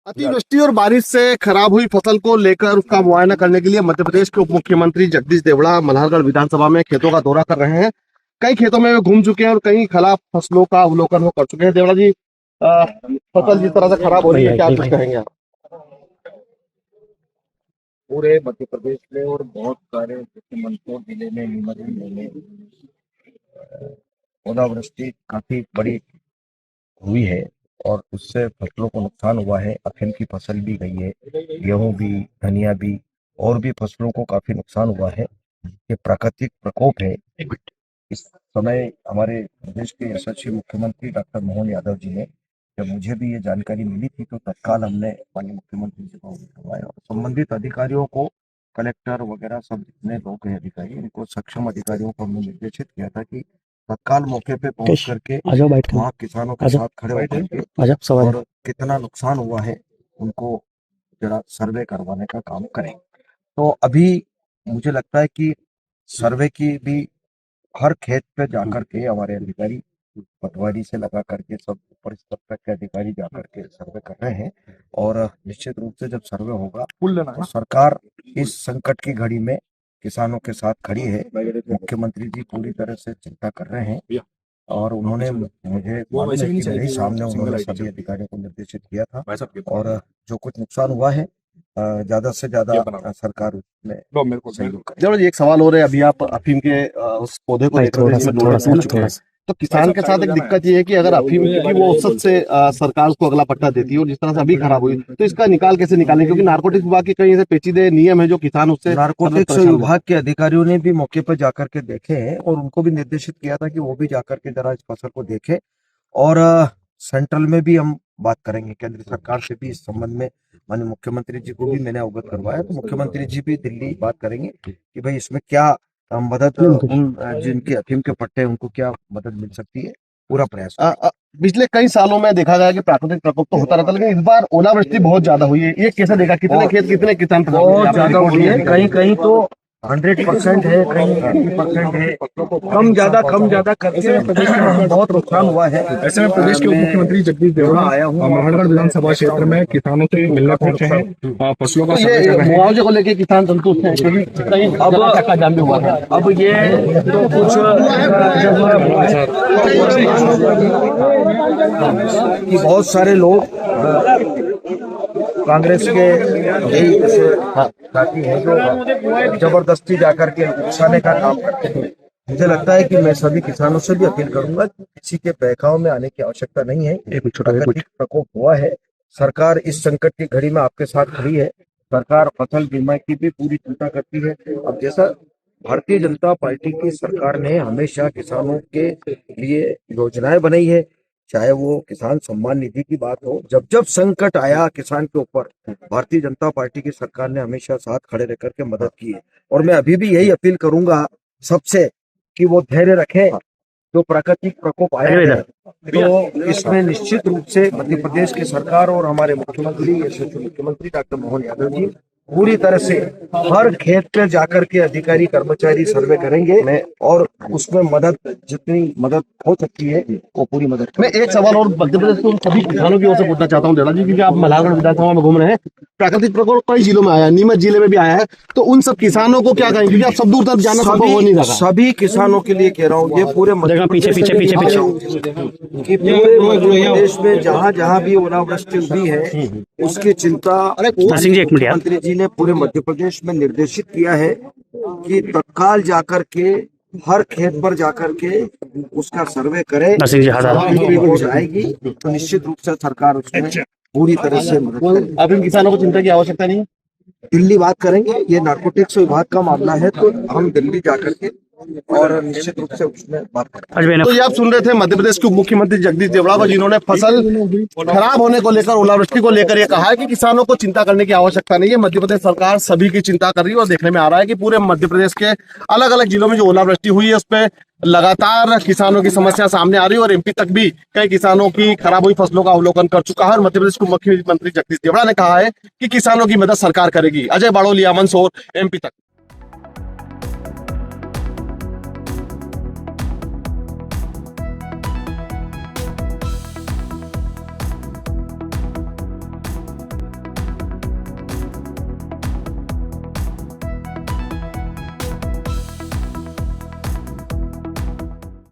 अतिवृष्टि और बारिश से खराब हुई फसल को लेकर उसका मुआयना करने के लिए मध्य प्रदेश के उप मुख्यमंत्री जगदीश देवड़ा मल्हारगढ़ विधानसभा में खेतों का दौरा कर रहे हैं। कई खेतों में वे घूम चुके हैं और कई खराब फसलों का अवलोकन वो कर चुके हैं। देवड़ा जी, फसल जिस तरह से खराब हो रही है, क्या कुछ कहेंगे आप? पूरे मध्य प्रदेश में और बहुत सारे जैसे मंदसौर जिले में, नीमच जिले में ओलावृष्टि काफी बड़ी हुई है और उससे फसलों को नुकसान हुआ है। अफीम की फसल भी गई है, गेहूं भी, धनिया भी, और भी फसलों को काफी नुकसान हुआ है। ये प्राकृतिक प्रकोप है। इस समय हमारे प्रदेश के यशस्वी मुख्यमंत्री डॉक्टर मोहन यादव जी ने, जब मुझे भी ये जानकारी मिली थी तो तत्काल हमने माननीय मुख्यमंत्री जी को अवगत करवाया और संबंधित अधिकारियों को, कलेक्टर वगैरह सब जितने लोग हैं अधिकारी, इनको सक्षम अधिकारियों को हमने निर्देशित किया था कि तत्काल मौके पे पहुंच करके वहाँ किसानों के साथ खड़े होकर के और कितना नुकसान हुआ है उनको जरा सर्वे करवाने का काम करें। तो अभी मुझे लगता है कि सर्वे की भी हर खेत पे जाकर के हमारे अधिकारी पटवारी से लगा करके सब ऊपर स्तर तक के अधिकारी जाकर के सर्वे कर रहे हैं और निश्चित रूप से जब सर्वे होगा तो सरकार इस संकट की घड़ी में किसानों के साथ खड़ी है। मुख्यमंत्री जी पूरी तरह से चिंता कर रहे हैं और उन्होंने मुझे मेरे ही सामने उन्होंने सभी अधिकारियों को निर्देशित किया था और जो कुछ नुकसान हुआ है ज्यादा से ज्यादा सरकार उसमें सहयोग करे। देवड़ा जी, एक सवाल हो रहा है। अभी आप अफीम के उस पौधे को लेकर नोटिस मिल चुके हैं, तो किसान के साथ एक दिक्कत ये है कि अगर अफीम की वो औसत से सरकार उसको अगला पट्टा देती है और जिस तरह से अभी खराब हुई, तो इसका निकाल कैसे निकालें? क्योंकि नारकोटिक्स विभाग के कई ऐसे पेचीदे नियम है जो किसान उससे नारकोटिक्स विभाग के अधिकारियों ने भी मौके पर जाकर के देखे हैं और उनको भी निर्देशित किया था कि वो भी जाकर के जरा इस फसल को देखे और सेंट्रल में भी हम बात करेंगे, केंद्र सरकार से भी इस संबंध में माननीय मुख्यमंत्री जी को भी मैंने अवगत करवाया। तो मुख्यमंत्री जी भी दिल्ली बात करेंगे कि भाई इसमें क्या मदद, उन जिनके अफीम के पट्टे हैं उनको क्या मदद मिल सकती है। पूरा प्रयास पिछले कई सालों में देखा गया कि प्राकृतिक प्रकोप तो होता रहता है, लेकिन इस बार ओलावृष्टि बहुत ज्यादा हुई है। ये कैसे देखा? कितने खेत, कितने किसान बहुत ज्यादा हुई है। कहीं कहीं तो 100% है, कहीं 80% है। कम ज्यादा करके प्रदेश में बहुत नुकसान हुआ है। ऐसे में प्रदेश के उप मुख्यमंत्री जगदीश देवड़ा आया हूँ मल्हारगढ़ विधानसभा क्षेत्र में किसानों से मिलने पहुंचे हैं, फसलों का मुआवजे को लेकर किसान संतुष्ट हैं क्योंकि अब ये तो कुछ बहुत सारे लोग कांग्रेस के यही साथी हैं जो जबरदस्ती जाकर के उकसाने का काम करते हैं। मुझे लगता है कि मैं सभी किसानों से भी अपील करूंगा कि किसी के बहकाव में आने की आवश्यकता नहीं है। प्राकृतिक प्रकोप हुआ है, सरकार इस संकट की घड़ी में आपके साथ खड़ी है। सरकार फसल बीमा की भी पूरी चिंता करती है। अब जैसा भारतीय जनता पार्टी की सरकार ने हमेशा किसानों के लिए योजनाएं बनाई है, चाहे वो किसान सम्मान निधि की बात हो, जब जब संकट आया किसान के ऊपर भारतीय जनता पार्टी की सरकार ने हमेशा साथ खड़े रह करके मदद की है। और मैं अभी भी यही अपील करूंगा सबसे कि वो धैर्य रखें। जो प्राकृतिक प्रकोप आया है तो इसमें निश्चित रूप से मध्य प्रदेश की सरकार और हमारे मुख्यमंत्री यशस्वी मुख्यमंत्री डॉक्टर मोहन यादव जी पूरी तरह से हर खेत पे जाकर के अधिकारी कर्मचारी सर्वे करेंगे और उसमें मदद, जितनी मदद हो सकती है वो पूरी मदद। मैं एक सवाल और मध्य प्रदेश के उन सभी किसानों की ओर से पूछना चाहता हूँ देवड़ा जी, क्योंकि आप मल्हारगढ़ विधानसभा में घूम रहे हैं, प्राकृतिक प्रकोप कई जिलों में आया है, नीमच जिले में भी आया है, तो उन सब किसानों को क्या कहेंगे? क्योंकि आप सब दूर तक जाना संभव हो नहीं रहा। सभी किसानों के लिए कह रहा हूँ, ये पूरे पीछे कि पूरे मध्य प्रदेश में जहाँ जहाँ भी ओलावृष्टि हुई है उसकी चिंता मुख्यमंत्री जी ने पूरे मध्य प्रदेश में निर्देशित किया है कि तत्काल जाकर के हर खेत पर जाकर के उसका सर्वे करे। रिपोर्ट आएगी तो निश्चित रूप से सरकार उसमें पूरी तरह से मदद करेगी। अब इन किसानों को चिंता की आवश्यकता नहीं है। दिल्ली बात करेंगे, ये नारकोटिक्स विभाग का मामला है तो हम दिल्ली जाकर के और निश्चित रूप से उसमें बात करें। तो ये आप सुन रहे थे मध्य प्रदेश के मुख्यमंत्री जगदीश देवड़ा, जिन्होंने फसल खराब होने को लेकर, ओलावृष्टि को लेकर ये कहा है कि किसानों को चिंता करने की आवश्यकता नहीं है। मध्य प्रदेश सरकार सभी की चिंता कर रही है और देखने में आ रहा है कि पूरे मध्य प्रदेश के अलग अलग जिलों में जो ओलावृष्टि हुई है उस पर लगातार किसानों की समस्या सामने आ रही है और एमपी तक भी कई किसानों की खराब हुई फसलों का अवलोकन कर चुका है और मध्य प्रदेश के मुख्यमंत्री जगदीश देवड़ा ने कहा है कि किसानों की मदद सरकार करेगी। अजय बाड़ोलिया, मंदसौर, एमपी तक।